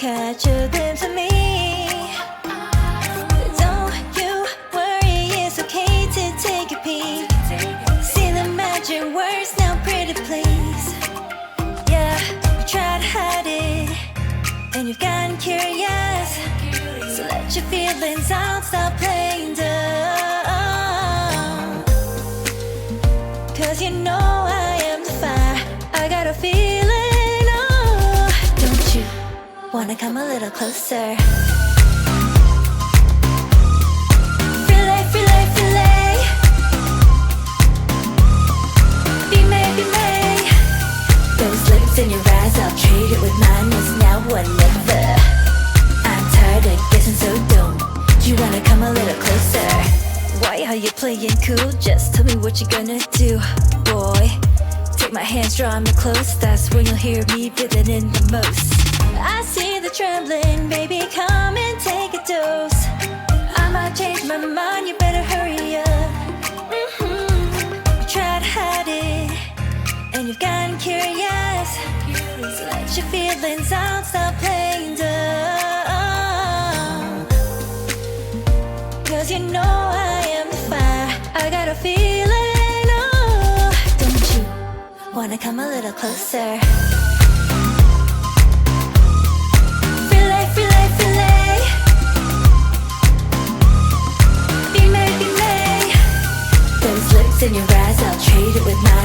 catch a glimpse of me. Don't you worry, it's okay to take a peek. See the magic words now, pretty please. Yeah, you try to hide it, and you've gotten curious. So let your feelings out, stop playing dumb. Cause you know I am the fire, I got a feeling, oh. Don't you wanna come a little closer? Filet, filet, filet. Be made, be made. Those lips in your eyes, I'll trade it with mine. It's now or never. I'm tired of guessing so dumb. You wanna come a little closer? Why are you playing cool? Just tell me what you're gonna do, boy. Take my hands, draw me close. That's when you'll hear me breathing in the most. I see the trembling, baby, come and take a dose. I might change my mind, you better hurry up. You try to hide it, and you've gotten curious. So let your feelings out, stop playing dumb. Cause you know I am the fire, I got a feeling, oh. Don't you wanna come a little closer? Filet, filet, filet. Be made, be made. Those lips in your eyes, I'll trade it with mine.